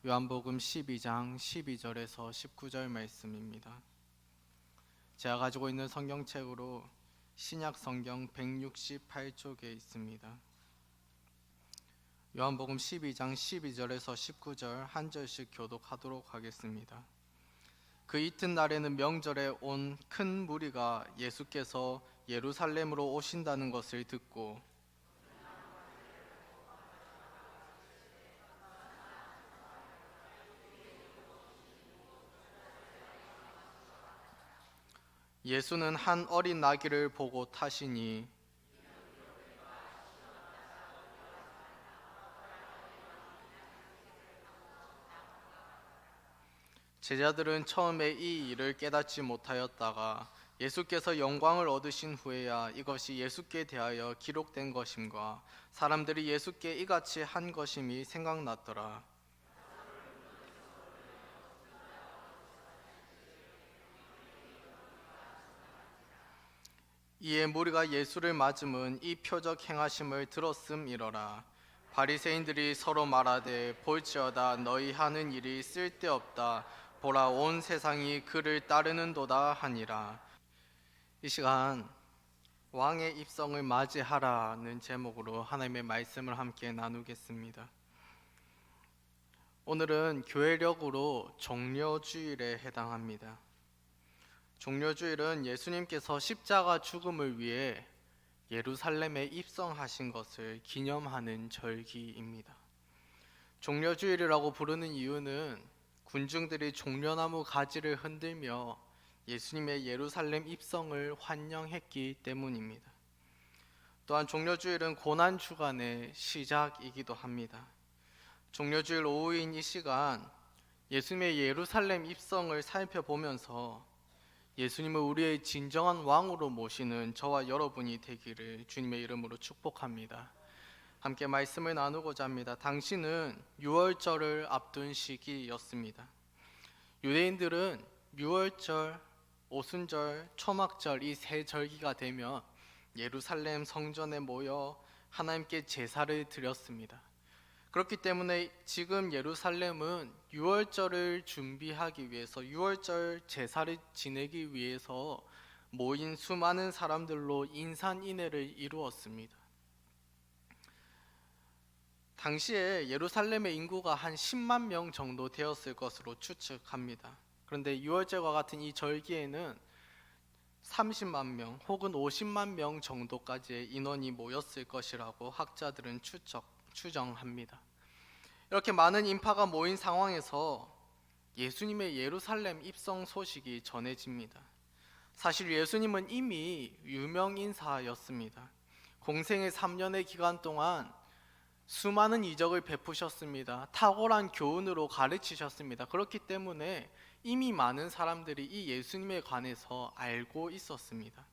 요한복음 12장 12절에서 19절 말씀입니다. 제가 가지고 있는 성경책으로 신약 성경 168쪽에 있습니다. 요한복음 12장 12절에서 19절 한 절씩 교독하도록 하겠습니다. 그 이튿날에는 명절에 온 큰 무리가 예수께서 예루살렘으로 오신다는 것을 듣고 예수는 한 어린 나귀를 보고 타시니 제자들은 처음에 이 일을 깨닫지 못하였다가 예수께서 영광을 얻으신 후에야 이것이 예수께 대하여 기록된 것임과 사람들이 예수께 이같이 한 것임이 생각났더라. 이에 무리가 예수를 맞음은 이 표적 행하심을 들었음이러라. 바리새인들이 서로 말하되 볼지어다 너희 하는 일이 쓸데없다. 보라 온 세상이 그를 따르는도다 하니라. 이 시간 왕의 입성을 맞이하라는 제목으로 하나님의 말씀을 함께 나누겠습니다. 오늘은 교회력으로 종려주일에 해당합니다. 종려주일은 예수님께서 십자가 죽음을 위해 예루살렘에 입성하신 것을 기념하는 절기입니다. 종려주일이라고 부르는 이유는 군중들이 종려나무 가지를 흔들며 예수님의 예루살렘 입성을 환영했기 때문입니다. 또한 종려주일은 고난주간의 시작이기도 합니다. 종려주일 오후인 이 시간 예수님의 예루살렘 입성을 살펴보면서 예수님을 우리의 진정한 왕으로 모시는 저와 여러분이 되기를 주님의 이름으로 축복합니다. 함께 말씀을 나누고자 합니다. 당시는 유월절을 앞둔 시기였습니다. 유대인들은 유월절, 오순절, 초막절 이 세 절기가 되면 예루살렘 성전에 모여 하나님께 제사를 드렸습니다. 그렇기 때문에 지금 예루살렘은 유월절을 준비하기 위해서 유월절 제사를 지내기 위해서 모인 수많은 사람들로 인산인해를 이루었습니다. 당시에 예루살렘의 인구가 한 10만 명 정도 되었을 것으로 추측합니다. 그런데 유월절과 같은 이 절기에는 30만 명 혹은 50만 명 정도까지의 인원이 모였을 것이라고 학자들은 추정합니다. 이렇게 많은 인파가 모인 상황에서 예수님의 예루살렘 입성 소식이 전해집니다. 사실 예수님은 이미 유명 인사였습니다. 공생의 3년의 기간 동안 수많은 이적을 베푸셨습니다. 탁월한 교훈으로 가르치셨습니다. 그렇기 때문에 이미 많은 사람들이 이 예수님에 관해서 알고 있었습니다.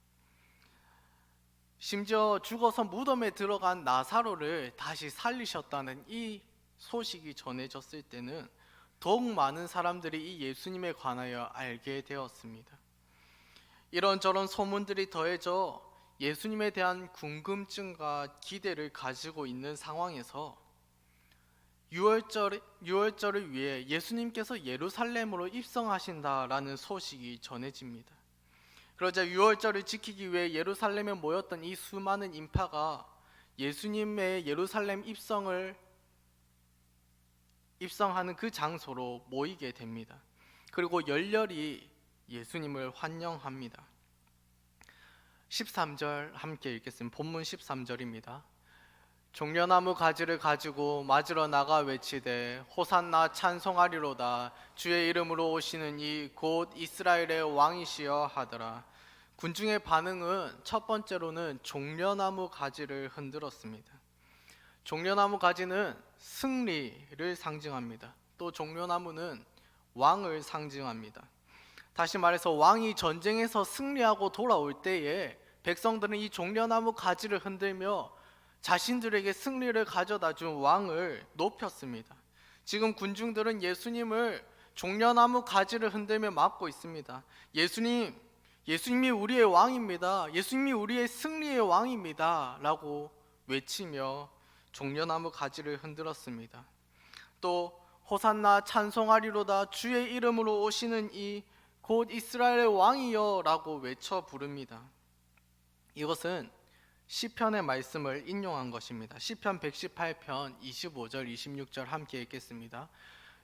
심지어 죽어서 무덤에 들어간 나사로를 다시 살리셨다는 이 소식이 전해졌을 때는 더욱 많은 사람들이 이 예수님에 관하여 알게 되었습니다. 이런저런 소문들이 더해져 예수님에 대한 궁금증과 기대를 가지고 있는 상황에서 유월절을 위해 예수님께서 예루살렘으로 입성하신다라는 소식이 전해집니다. 그러자 유월절을 지키기 위해 예루살렘에 모였던 이 수많은 인파가 예수님의 예루살렘 입성하는 그 장소로 모이게 됩니다. 그리고 열렬히 예수님을 환영합니다. 13절 함께 읽겠습니다. 본문 13절입니다. 종려나무 가지를 가지고 맞으러 나가 외치되 호산나 찬송하리로다 주의 이름으로 오시는 이 곧 이스라엘의 왕이시여 하더라. 군중의 반응은 첫 번째로는 종려나무 가지를 흔들었습니다. 종려나무 가지는 승리를 상징합니다. 또 종려나무는 왕을 상징합니다. 다시 말해서 왕이 전쟁에서 승리하고 돌아올 때에 백성들은 이 종려나무 가지를 흔들며 자신들에게 승리를 가져다 준 왕을 높였습니다. 지금 군중들은 예수님을 종려나무 가지를 흔들며 맞고 있습니다. 예수님이 우리의 왕입니다. 예수님이 우리의 승리의 왕입니다. 라고 외치며 종려나무 가지를 흔들었습니다. 또 호산나 찬송하리로다 주의 이름으로 오시는 이 곧 이스라엘의 왕이여 라고 외쳐 부릅니다. 이것은 시편의 말씀을 인용한 것입니다. 시편 118편 25절 26절 함께 읽겠습니다.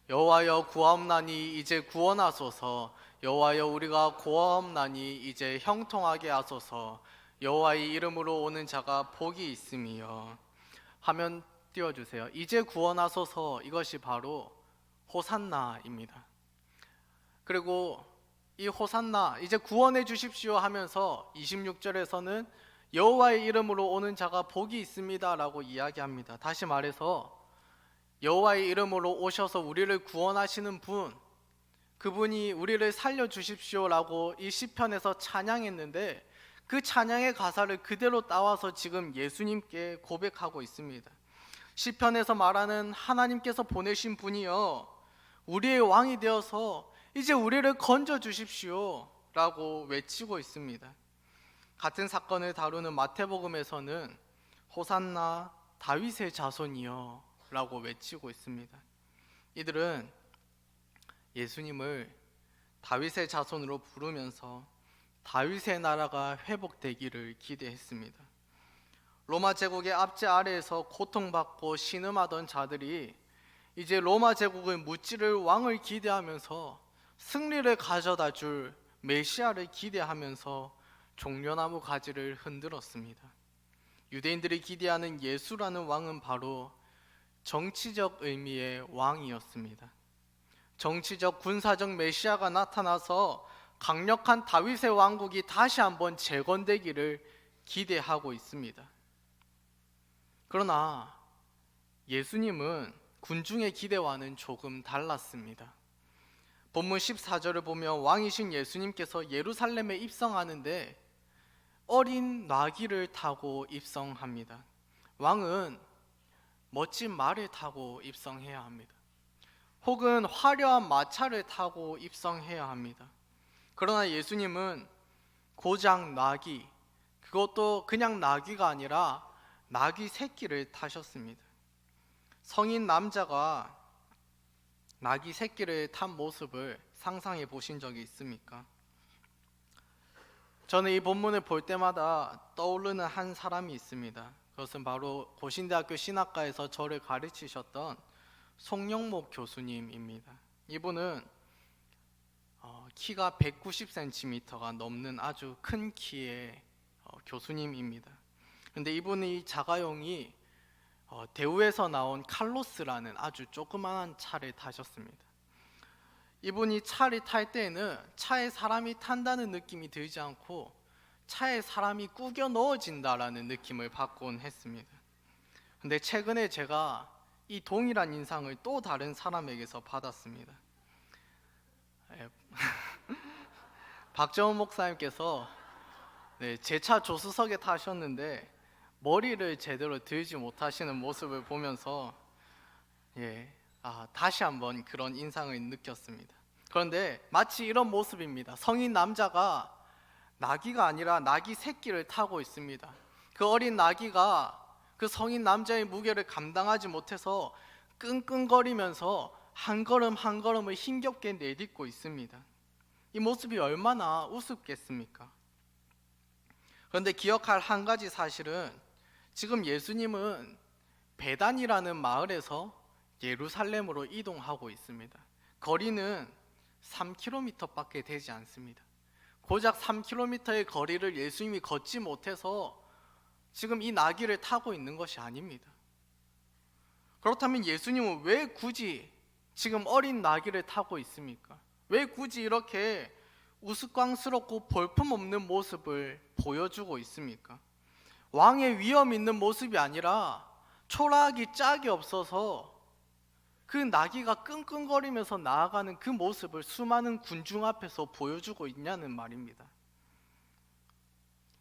여호와여 구하옵나니 이제 구원하소서. 여호와여 우리가 구하옵나니 이제 형통하게 하소서. 여호와의 이름으로 오는 자가 복이 있음이여. 화면 띄워주세요. 이제 구원하소서, 이것이 바로 호산나입니다. 그리고 이 호산나, 이제 구원해 주십시오 하면서 26절에서는 여호와의 이름으로 오는 자가 복이 있습니다 라고 이야기합니다. 다시 말해서 여호와의 이름으로 오셔서 우리를 구원하시는 분, 그분이 우리를 살려주십시오 라고 이 시편에서 찬양했는데, 그 찬양의 가사를 그대로 따와서 지금 예수님께 고백하고 있습니다. 시편에서 말하는 하나님께서 보내신 분이여 우리의 왕이 되어서 이제 우리를 건져 주십시오 라고 외치고 있습니다. 같은 사건을 다루는 마태복음에서는 호산나 다윗의 자손이여 라고 외치고 있습니다. 이들은 예수님을 다윗의 자손으로 부르면서 다윗의 나라가 회복되기를 기대했습니다. 로마 제국의 압제 아래에서 고통받고 신음하던 자들이 이제 로마 제국의 무찌를 왕을 기대하면서 승리를 가져다 줄 메시아를 기대하면서 종려나무 가지를 흔들었습니다. 유대인들이 기대하는 예수라는 왕은 바로 정치적 의미의 왕이었습니다. 정치적 군사적 메시아가 나타나서 강력한 다윗의 왕국이 다시 한번 재건되기를 기대하고 있습니다. 그러나 예수님은 군중의 기대와는 조금 달랐습니다. 본문 14절을 보면 왕이신 예수님께서 예루살렘에 입성하는데 어린 나귀를 타고 입성합니다. 왕은 멋진 말을 타고 입성해야 합니다. 혹은 화려한 마차를 타고 입성해야 합니다. 그러나 예수님은 고장 나귀, 그것도 그냥 나귀가 아니라 나귀 새끼를 타셨습니다. 성인 남자가 나귀 새끼를 탄 모습을 상상해 보신 적이 있습니까? 저는 이 본문을 볼 때마다 떠오르는 한 사람이 있습니다. 그것은 바로 고신대학교 신학과에서 저를 가르치셨던 송영목 교수님입니다. 이분은 키가 190cm가 넘는 아주 큰 키의 교수님입니다. 그런데 이분이 자가용이 대우에서 나온 칼로스라는 아주 조그마한 차를 타셨습니다. 이분이 차를 탈 때에는 차에 사람이 탄다는 느낌이 들지 않고 차에 사람이 꾸겨 넣어진다라는 느낌을 받곤 했습니다. 근데 최근에 제가 이 동일한 인상을 또 다른 사람에게서 받았습니다. 박정훈 목사님께서 제 차 조수석에 타셨는데 머리를 제대로 들지 못하시는 모습을 보면서 다시 한번 그런 인상을 느꼈습니다. 그런데 마치 이런 모습입니다. 성인 남자가 나귀가 아니라 나귀 새끼를 타고 있습니다. 그 어린 나귀가 그 성인 남자의 무게를 감당하지 못해서 끙끙거리면서 한 걸음 한 걸음을 힘겹게 내딛고 있습니다. 이 모습이 얼마나 우습겠습니까? 그런데 기억할 한 가지 사실은 지금 예수님은 베단이라는 마을에서 예루살렘으로 이동하고 있습니다. 거리는 3km밖에 되지 않습니다. 고작 3km의 거리를 예수님이 걷지 못해서 지금 이 나귀를 타고 있는 것이 아닙니다. 그렇다면 예수님은 왜 굳이 지금 어린 나귀를 타고 있습니까? 왜 굳이 이렇게 우스꽝스럽고 볼품없는 모습을 보여주고 있습니까? 왕의 위엄 있는 모습이 아니라 초라하기 짝이 없어서 그 나귀가 끙끙거리면서 나아가는 그 모습을 수많은 군중 앞에서 보여주고 있냐는 말입니다.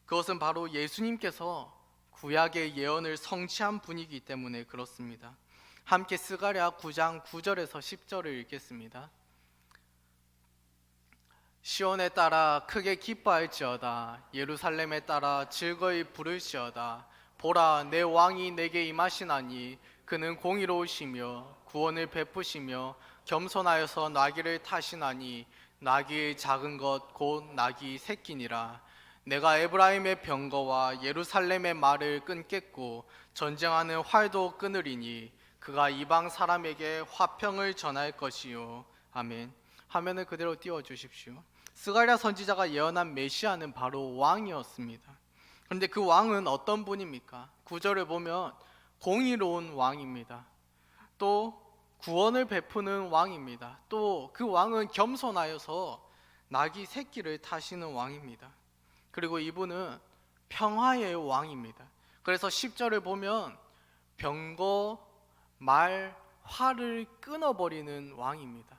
그것은 바로 예수님께서 구약의 예언을 성취한 분이기 때문에 그렇습니다. 함께 스가랴 9장 9절에서 10절을 읽겠습니다. 시온에 따라 크게 기뻐할지어다. 예루살렘에 따라 즐거이 부를지어다. 보라, 내 왕이 내게 임하시나니 그는 공의로우시며 구원을 베푸시며 겸손하여서 나귀를 타시나니 나귀의 작은 것 곧 나귀 새끼니라. 내가 에브라임의 병거와 예루살렘의 말을 끊겠고 전쟁하는 활도 끊으리니 그가 이방 사람에게 화평을 전할 것이요. 아멘. 화면을 그대로 띄워주십시오. 스가랴 선지자가 예언한 메시아는 바로 왕이었습니다. 그런데 그 왕은 어떤 분입니까? 구절을 보면 공의로운 왕입니다. 또 구원을 베푸는 왕입니다. 또 그 왕은 겸손하여서 나귀 새끼를 타시는 왕입니다. 그리고 이분은 평화의 왕입니다. 그래서 10절을 보면 병거, 말, 활을 끊어버리는 왕입니다.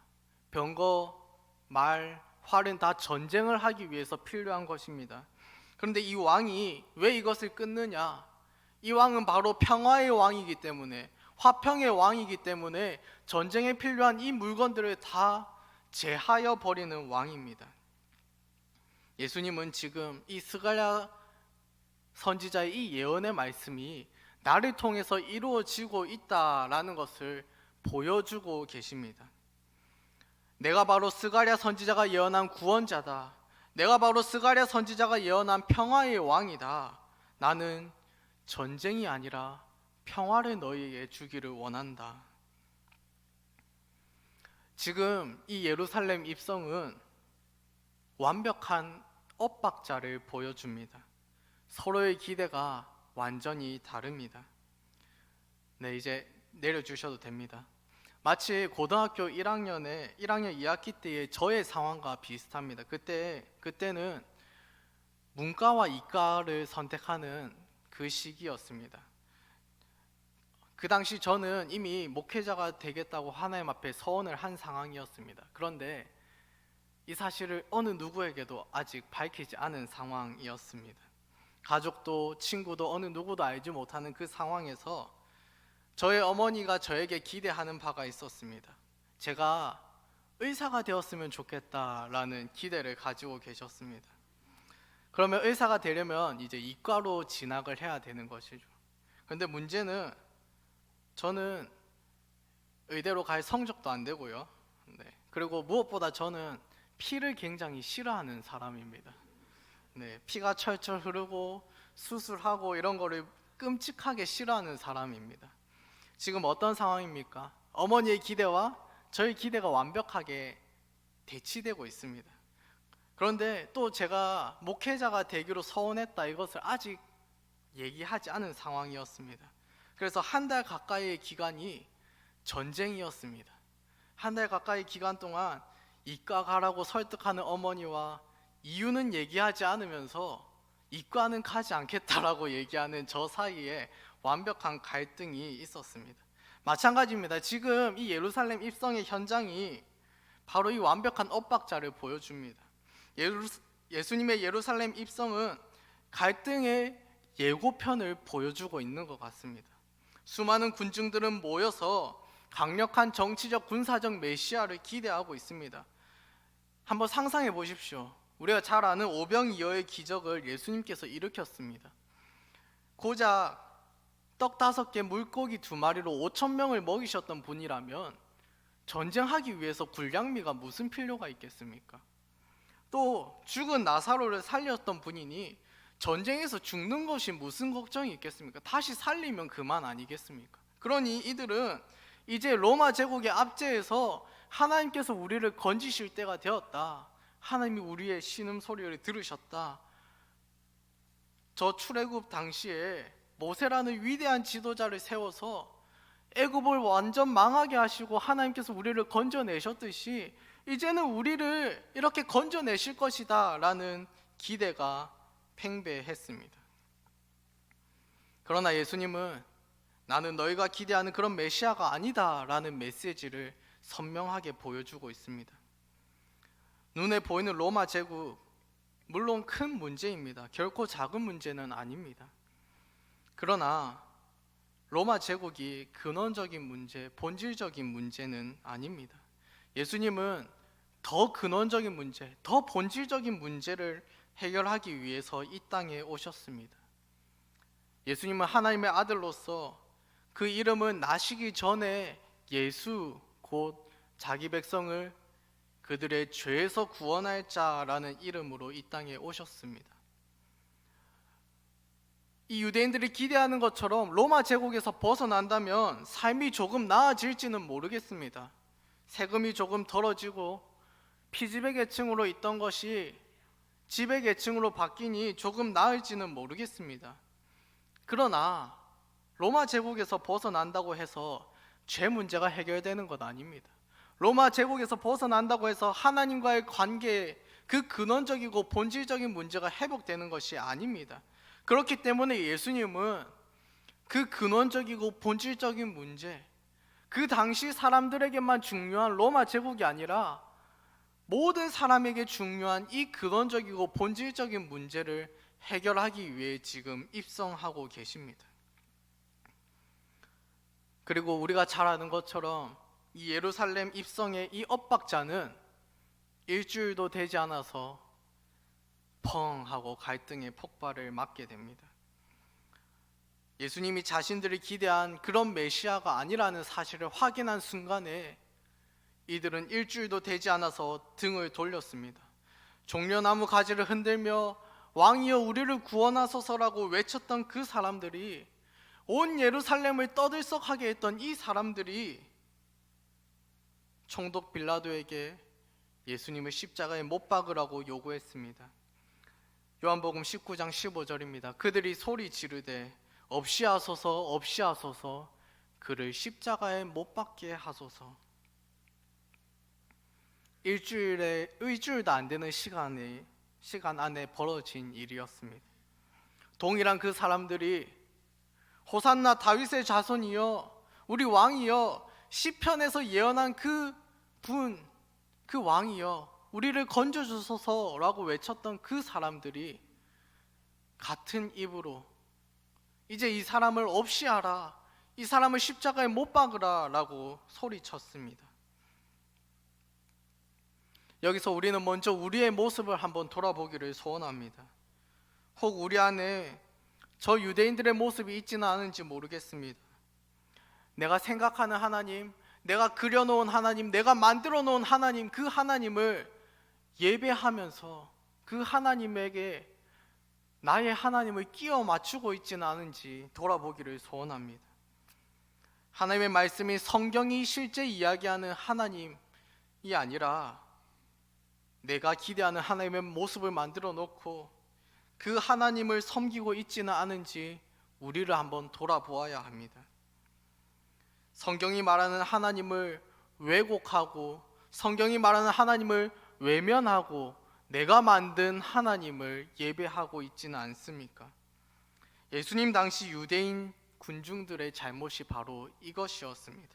병거, 말, 활은 다 전쟁을 하기 위해서 필요한 것입니다. 그런데 이 왕이 왜 이것을 끊느냐? 이 왕은 바로 평화의 왕이기 때문에, 화평의 왕이기 때문에 전쟁에 필요한 이 물건들을 다 제하여 버리는 왕입니다. 예수님은 지금 이 스가랴 선지자의 이 예언의 말씀이 나를 통해서 이루어지고 있다라는 것을 보여주고 계십니다. 내가 바로 스가랴 선지자가 예언한 구원자다. 내가 바로 스가랴 선지자가 예언한 평화의 왕이다. 나는 전쟁이 아니라 평화를 너희에게 주기를 원한다. 지금 이 예루살렘 입성은 완벽한 엇박자를 보여줍니다. 서로의 기대가 완전히 다릅니다. 네, 이제 내려주셔도 됩니다. 마치 고등학교 1학년 2학기 때의 저의 상황과 비슷합니다. 그때는 문과와 이과를 선택하는 그 시기였습니다. 그 당시 저는 이미 목회자가 되겠다고 하나님 앞에 서원을 한 상황이었습니다. 그런데 이 사실을 어느 누구에게도 아직 밝히지 않은 상황이었습니다. 가족도 친구도 어느 누구도 알지 못하는 그 상황에서 저의 어머니가 저에게 기대하는 바가 있었습니다. 제가 의사가 되었으면 좋겠다라는 기대를 가지고 계셨습니다. 그러면 의사가 되려면 이제 이과로 진학을 해야 되는 것이죠. 그런데 문제는 저는 의대로 갈 성적도 안 되고요. 네. 그리고 무엇보다 저는 피를 굉장히 싫어하는 사람입니다. 네. 피가 철철 흐르고 수술하고 이런 거를 끔찍하게 싫어하는 사람입니다. 지금 어떤 상황입니까? 어머니의 기대와 저의 기대가 완벽하게 대치되고 있습니다. 그런데 또 제가 목회자가 되기로 서원했다 이것을 아직 얘기하지 않은 상황이었습니다. 그래서 한 달 가까이의 기간이 전쟁이었습니다. 한 달 가까이 기간 동안 이과 가라고 설득하는 어머니와 이유는 얘기하지 않으면서 이과는 가지 않겠다라고 얘기하는 저 사이에 완벽한 갈등이 있었습니다. 마찬가지입니다. 지금 이 예루살렘 입성의 현장이 바로 이 완벽한 엇박자를 보여줍니다. 예수님의 예루살렘 입성은 갈등의 예고편을 보여주고 있는 것 같습니다. 수많은 군중들은 모여서 강력한 정치적 군사적 메시아를 기대하고 있습니다. 한번 상상해 보십시오. 우리가 잘 아는 오병이어의 기적을 예수님께서 일으켰습니다. 고작 떡 5개 물고기 2마리로 5,000명을 먹이셨던 분이라면 전쟁하기 위해서 군량미가 무슨 필요가 있겠습니까? 또 죽은 나사로를 살렸던 분이니 전쟁에서 죽는 것이 무슨 걱정이 있겠습니까? 다시 살리면 그만 아니겠습니까? 그러니 이들은 이제 로마 제국의 압제에서 하나님께서 우리를 건지실 때가 되었다. 하나님이 우리의 신음소리를 들으셨다. 저 출애굽 당시에 모세라는 위대한 지도자를 세워서 애굽을 완전 망하게 하시고 하나님께서 우리를 건져내셨듯이 이제는 우리를 이렇게 건져내실 것이다 라는 기대가 팽배했습니다. 그러나 예수님은 나는 너희가 기대하는 그런 메시아가 아니다 라는 메시지를 선명하게 보여주고 있습니다. 눈에 보이는 로마 제국, 물론 큰 문제입니다. 결코 작은 문제는 아닙니다. 그러나 로마 제국이 근원적인 문제, 본질적인 문제는 아닙니다. 예수님은 더 근원적인 문제, 더 본질적인 문제를 해결하기 위해서 이 땅에 오셨습니다. 예수님은 하나님의 아들로서 그 이름은 나시기 전에 예수 곧 자기 백성을 그들의 죄에서 구원할 자라는 이름으로 이 땅에 오셨습니다. 이 유대인들이 기대하는 것처럼 로마 제국에서 벗어난다면 삶이 조금 나아질지는 모르겠습니다. 세금이 조금 덜어지고 피지배 계층으로 있던 것이 지배 계층으로 바뀌니 조금 나을지는 모르겠습니다. 그러나 로마 제국에서 벗어난다고 해서 죄 문제가 해결되는 것 아닙니다. 로마 제국에서 벗어난다고 해서 하나님과의 관계, 그 근원적이고 본질적인 문제가 회복되는 것이 아닙니다. 그렇기 때문에 예수님은 그 근원적이고 본질적인 문제, 그 당시 사람들에게만 중요한 로마 제국이 아니라 모든 사람에게 중요한 이 근원적이고 본질적인 문제를 해결하기 위해 지금 입성하고 계십니다. 그리고 우리가 잘 아는 것처럼 이 예루살렘 입성의 이 엇박자는 일주일도 되지 않아서 펑 하고 갈등의 폭발을 맞게 됩니다. 예수님이 자신들이 기대한 그런 메시아가 아니라는 사실을 확인한 순간에 이들은 일주일도 되지 않아서 등을 돌렸습니다. 종려나무 가지를 흔들며 왕이여 우리를 구원하소서라고 외쳤던 그 사람들이, 온 예루살렘을 떠들썩하게 했던 이 사람들이 총독 빌라도에게 예수님을 십자가에 못 박으라고 요구했습니다. 요한복음 19장 15절입니다. 그들이 소리 지르되 없이 하소서 없이 하소서, 그를 십자가에 못 박게 하소서. 일주일도 안 되는 시간 안에 벌어진 일이었습니다. 동일한 그 사람들이 호산나 다윗의 자손이여, 우리 왕이여, 시편에서 예언한 그 왕이여 우리를 건져주소서라고 외쳤던 그 사람들이 같은 입으로 이제 이 사람을 없이 하라, 이 사람을 십자가에 못 박으라 라고 소리쳤습니다. 여기서 우리는 먼저 우리의 모습을 한번 돌아보기를 소원합니다. 혹 우리 안에 저 유대인들의 모습이 있지는 않은지 모르겠습니다. 내가 생각하는 하나님, 내가 그려놓은 하나님, 내가 만들어 놓은 하나님, 그 하나님을 예배하면서 그 하나님에게 나의 하나님을 끼워 맞추고 있지는 않은지 돌아보기를 소원합니다. 하나님의 말씀이, 성경이 실제 이야기하는 하나님이 아니라 내가 기대하는 하나님의 모습을 만들어 놓고 그 하나님을 섬기고 있지는 않은지 우리를 한번 돌아보아야 합니다. 성경이 말하는 하나님을 왜곡하고 성경이 말하는 하나님을 외면하고 내가 만든 하나님을 예배하고 있지는 않습니까? 예수님 당시 유대인 군중들의 잘못이 바로 이것이었습니다.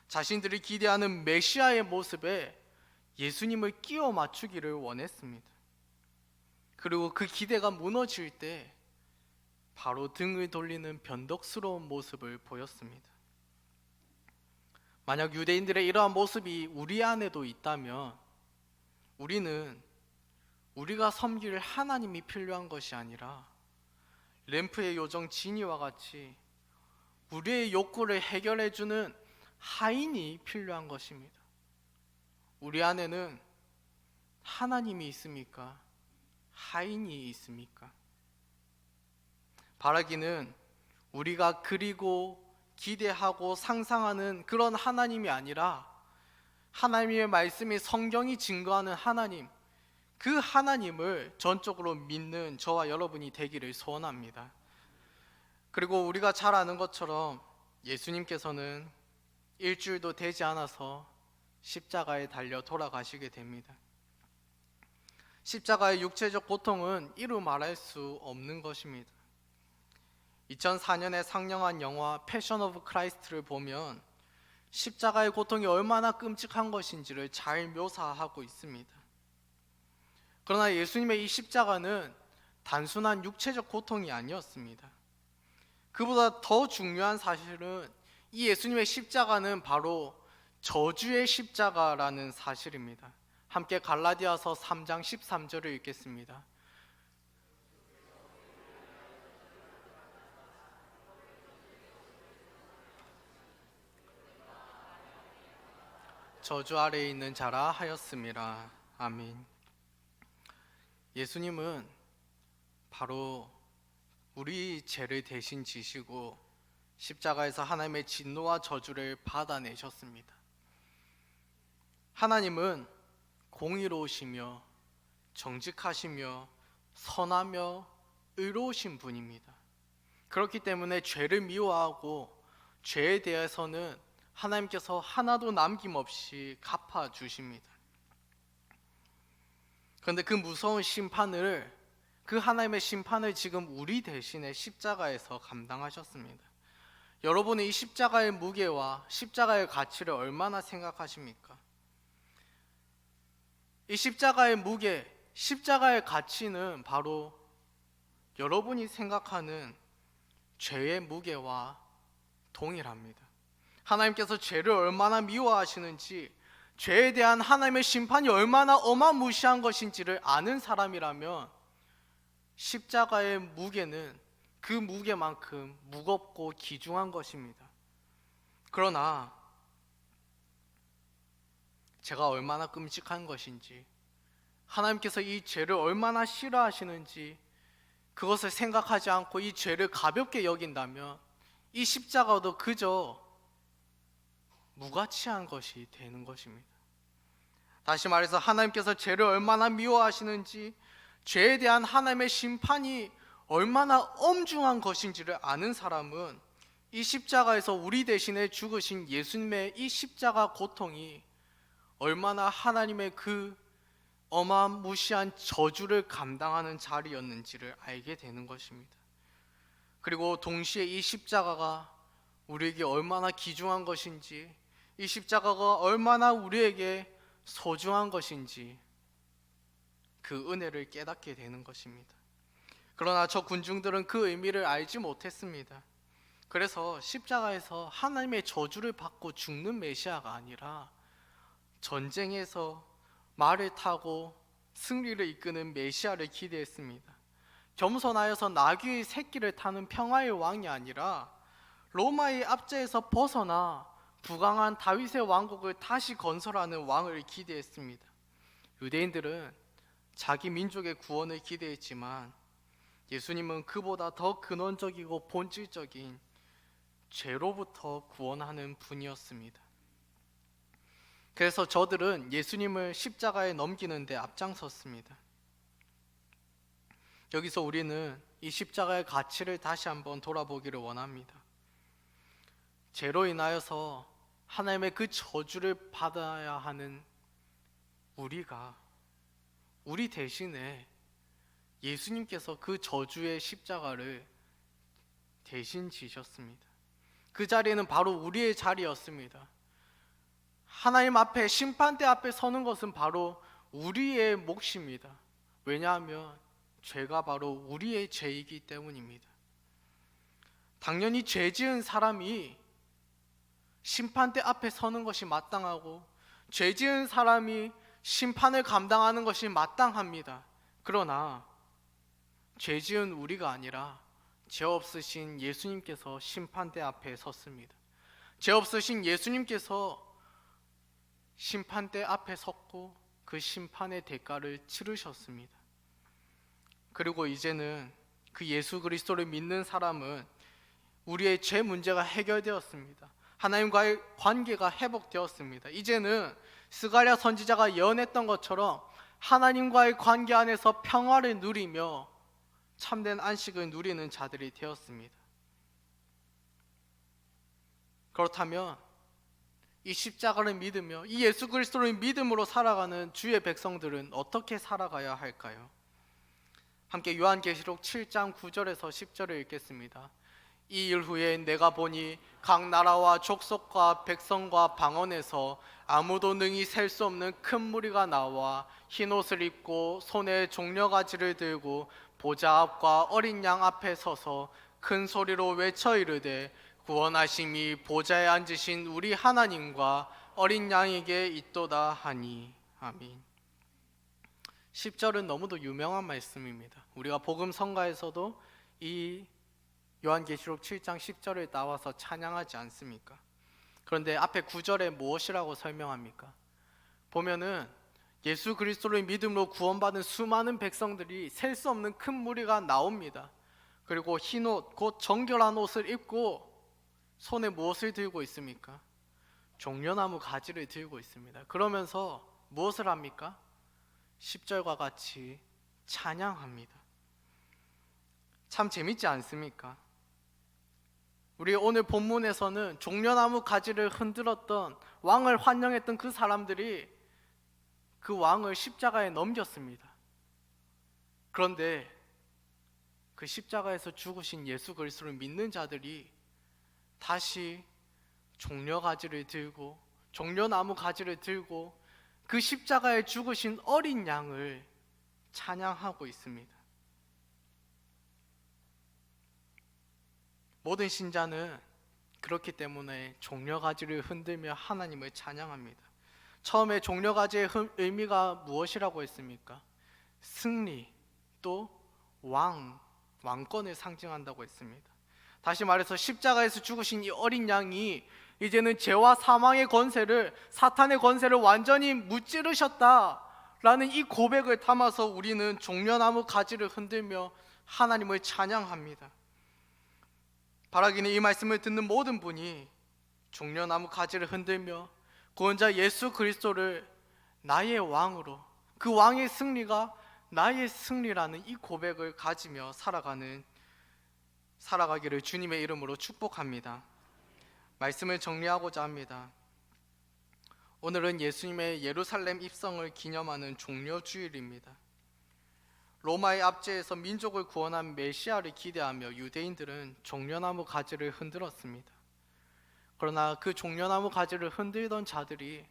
자신들이 기대하는 메시아의 모습에 예수님을 끼워 맞추기를 원했습니다. 그리고 그 기대가 무너질 때 바로 등을 돌리는 변덕스러운 모습을 보였습니다. 만약 유대인들의 이러한 모습이 우리 안에도 있다면 우리는 우리가 섬길 하나님이 필요한 것이 아니라 램프의 요정 지니와 같이 우리의 욕구를 해결해주는 하인이 필요한 것입니다. 우리 안에는 하나님이 있습니까? 하인이 있습니까? 바라기는 우리가 그리고 기대하고 상상하는 그런 하나님이 아니라 하나님의 말씀이, 성경이 증거하는 하나님, 그 하나님을 전적으로 믿는 저와 여러분이 되기를 소원합니다. 그리고 우리가 잘 아는 것처럼 예수님께서는 일주일도 되지 않아서 십자가에 달려 돌아가시게 됩니다. 십자가의 육체적 고통은 이루 말할 수 없는 것입니다. 2004년에 상영한 영화 패션 오브 크라이스트를 보면 십자가의 고통이 얼마나 끔찍한 것인지를 잘 묘사하고 있습니다. 그러나 예수님의 이 십자가는 단순한 육체적 고통이 아니었습니다. 그보다 더 중요한 사실은 이 예수님의 십자가는 바로 저주의 십자가라는 사실입니다. 함께 갈라디아서 3장 13절을 읽겠습니다. 저주 아래에 있는 자라 하였음이라. 아멘. 예수님은 바로 우리 죄를 대신 지시고 십자가에서 하나님의 진노와 저주를 받아내셨습니다. 하나님은 공의로우시며 정직하시며 선하며 의로우신 분입니다. 그렇기 때문에 죄를 미워하고 죄에 대해서는 하나님께서 하나도 남김없이 갚아주십니다. 그런데 그 무서운 심판을, 그 하나님의 심판을 지금 우리 대신에 십자가에서 감당하셨습니다. 여러분은 이 십자가의 무게와 십자가의 가치를 얼마나 생각하십니까? 이 십자가의 무게, 십자가의 가치는 바로 여러분이 생각하는 죄의 무게와 동일합니다. 하나님께서 죄를 얼마나 미워하시는지, 죄에 대한 하나님의 심판이 얼마나 어마무시한 것인지를 아는 사람이라면 십자가의 무게는 그 무게만큼 무겁고 귀중한 것입니다. 그러나 제가 얼마나 끔찍한 것인지, 하나님께서 이 죄를 얼마나 싫어하시는지 그것을 생각하지 않고 이 죄를 가볍게 여긴다면 이 십자가도 그저 무가치한 것이 되는 것입니다. 다시 말해서 하나님께서 죄를 얼마나 미워하시는지, 죄에 대한 하나님의 심판이 얼마나 엄중한 것인지를 아는 사람은 이 십자가에서 우리 대신에 죽으신 예수님의 이 십자가 고통이 얼마나 하나님의 그 어마무시한 저주를 감당하는 자리였는지를 알게 되는 것입니다. 그리고 동시에 이 십자가가 우리에게 얼마나 귀중한 것인지, 이 십자가가 얼마나 우리에게 소중한 것인지 그 은혜를 깨닫게 되는 것입니다. 그러나 저 군중들은 그 의미를 알지 못했습니다. 그래서 십자가에서 하나님의 저주를 받고 죽는 메시아가 아니라 전쟁에서 말을 타고 승리를 이끄는 메시아를 기대했습니다. 겸손하여서 나귀의 새끼를 타는 평화의 왕이 아니라 로마의 압제에서 벗어나 부강한 다윗의 왕국을 다시 건설하는 왕을 기대했습니다. 유대인들은 자기 민족의 구원을 기대했지만 예수님은 그보다 더 근원적이고 본질적인 죄로부터 구원하는 분이었습니다. 그래서 저들은 예수님을 십자가에 넘기는 데 앞장섰습니다. 여기서 우리는 이 십자가의 가치를 다시 한번 돌아보기를 원합니다. 죄로 인하여서 하나님의 그 저주를 받아야 하는 우리 대신에 예수님께서 그 저주의 십자가를 대신 지셨습니다. 그 자리는 바로 우리의 자리였습니다. 하나님 앞에, 심판대 앞에 서는 것은 바로 우리의 몫입니다. 왜냐하면 죄가 바로 우리의 죄이기 때문입니다. 당연히 죄 지은 사람이 심판대 앞에 서는 것이 마땅하고 죄 지은 사람이 심판을 감당하는 것이 마땅합니다. 그러나 죄 지은 우리가 아니라 죄 없으신 예수님께서 심판대 앞에 섰습니다. 죄 없으신 예수님께서 심판대 앞에 섰고 그 심판의 대가를 치르셨습니다. 그리고 이제는 그 예수 그리스도를 믿는 사람은 우리의 죄 문제가 해결되었습니다. 하나님과의 관계가 회복되었습니다. 이제는 스가랴 선지자가 예언했던 것처럼 하나님과의 관계 안에서 평화를 누리며 참된 안식을 누리는 자들이 되었습니다. 그렇다면 이 십자가를 믿으며 이 예수 그리스도를 믿음으로 살아가는 주의 백성들은 어떻게 살아가야 할까요? 함께 요한계시록 7장 9절에서 10절을 읽겠습니다. 이 일 후에 내가 보니 각 나라와 족속과 백성과 방언에서 아무도 능히 셀 수 없는 큰 무리가 나와 흰 옷을 입고 손에 종려가지를 들고 보좌 앞과 어린 양 앞에 서서 큰 소리로 외쳐 이르되 구원하심이 보좌에 앉으신 우리 하나님과 어린 양에게 있도다 하니. 아멘. 10절은 너무도 유명한 말씀입니다. 우리가 복음 성가에서도 이 요한계시록 7장 10절을 나와서 찬양하지 않습니까? 그런데 앞에 9절에 무엇이라고 설명합니까? 보면은 예수 그리스도를 믿음으로 구원받은 수많은 백성들이 셀 수 없는 큰 무리가 나옵니다. 그리고 흰 옷, 곧 정결한 옷을 입고 손에 무엇을 들고 있습니까? 종려나무 가지를 들고 있습니다. 그러면서 무엇을 합니까? 10절과 같이 찬양합니다. 참 재밌지 않습니까? 우리 오늘 본문에서는 종려나무 가지를 흔들었던 왕을 환영했던 그 사람들이 그 왕을 십자가에 넘겼습니다. 그런데 그 십자가에서 죽으신 예수 그리스도를 믿는 자들이 다시 종려나무 가지를 들고 그 십자가에 죽으신 어린 양을 찬양하고 있습니다. 모든 신자는 그렇기 때문에 종려가지를 흔들며 하나님을 찬양합니다. 처음에 종려가지의 의미가 무엇이라고 했습니까? 승리, 또 왕권을 상징한다고 했습니다. 다시 말해서 십자가에서 죽으신 이 어린 양이 이제는 죄와 사망의 권세를, 사탄의 권세를 완전히 무찌르셨다라는 이 고백을 담아서 우리는 종려나무 가지를 흔들며 하나님을 찬양합니다. 바라기는 이 말씀을 듣는 모든 분이 종려나무 가지를 흔들며 구원자 예수 그리스도를 나의 왕으로, 그 왕의 승리가 나의 승리라는 이 고백을 가지며 살아가기를 주님의 이름으로 축복합니다. 말씀을 정리하고자 합니다. 오늘은 예수님의 예루살렘 입성을 기념하는 종려주일입니다. 로마의 압제에서 민족을 구원한 메시아를 기대하며 유대인들은 종려나무 가지를 흔들었습니다. 그러나 그 종려나무 가지를 흔들던 자들이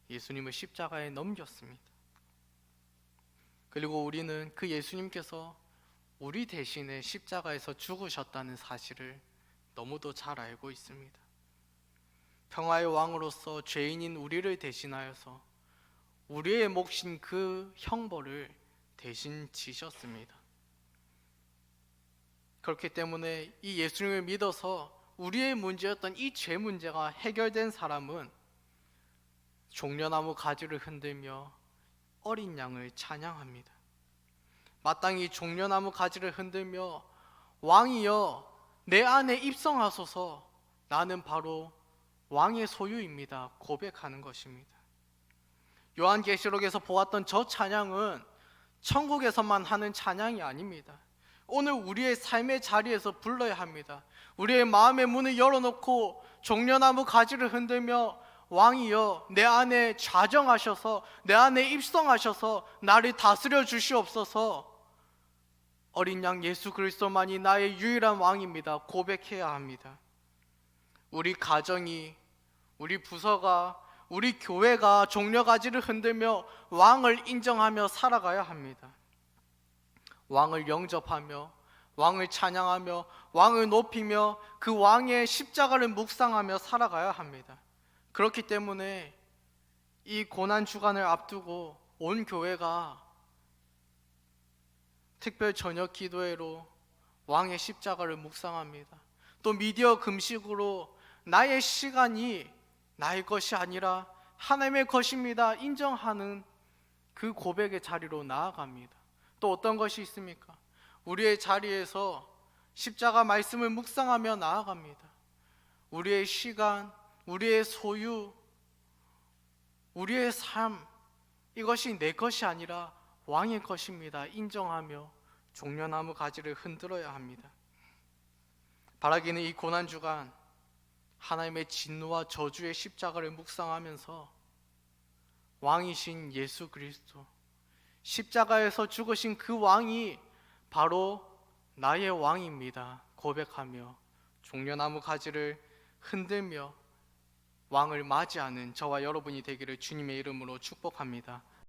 예수님을 십자가에 넘겼습니다. 그리고 우리는 그 예수님께서 우리 대신에 십자가에서 죽으셨다는 사실을 너무도 잘 알고 있습니다. 평화의 왕으로서 죄인인 우리를 대신하여서 우리의 몫인 그 형벌을 대신 지셨습니다. 그렇기 때문에 이 예수님을 믿어서 우리의 문제였던 이 죄 문제가 해결된 사람은 종려나무 가지를 흔들며 어린 양을 찬양합니다. 마땅히 종려나무 가지를 흔들며 왕이여 내 안에 입성하소서, 나는 바로 왕의 소유입니다 고백하는 것입니다. 요한계시록에서 보았던 저 찬양은 천국에서만 하는 찬양이 아닙니다. 오늘 우리의 삶의 자리에서 불러야 합니다. 우리의 마음의 문을 열어놓고 종려나무 가지를 흔들며 왕이여 내 안에 좌정하셔서, 내 안에 입성하셔서 나를 다스려 주시옵소서, 어린 양 예수 그리스도만이 나의 유일한 왕입니다 고백해야 합니다. 우리 가정이, 우리 부서가, 우리 교회가 종려가지를 흔들며 왕을 인정하며 살아가야 합니다. 왕을 영접하며, 왕을 찬양하며, 왕을 높이며 그 왕의 십자가를 묵상하며 살아가야 합니다. 그렇기 때문에 이 고난 주간을 앞두고 온 교회가 특별 저녁 기도회로 왕의 십자가를 묵상합니다. 또 미디어 금식으로 나의 시간이 나의 것이 아니라 하나님의 것입니다 인정하는 그 고백의 자리로 나아갑니다. 또 어떤 것이 있습니까? 우리의 자리에서 십자가 말씀을 묵상하며 나아갑니다. 우리의 시간, 우리의 소유, 우리의 삶, 이것이 내 것이 아니라 왕의 것입니다 인정하며 종려나무 가지를 흔들어야 합니다. 바라기는 이 고난주간 하나님의 진노와 저주의 십자가를 묵상하면서 왕이신 예수 그리스도, 십자가에서 죽으신 그 왕이 바로 나의 왕입니다 고백하며 종려나무 가지를 흔들며 왕을 맞이하는 저와 여러분이 되기를 주님의 이름으로 축복합니다.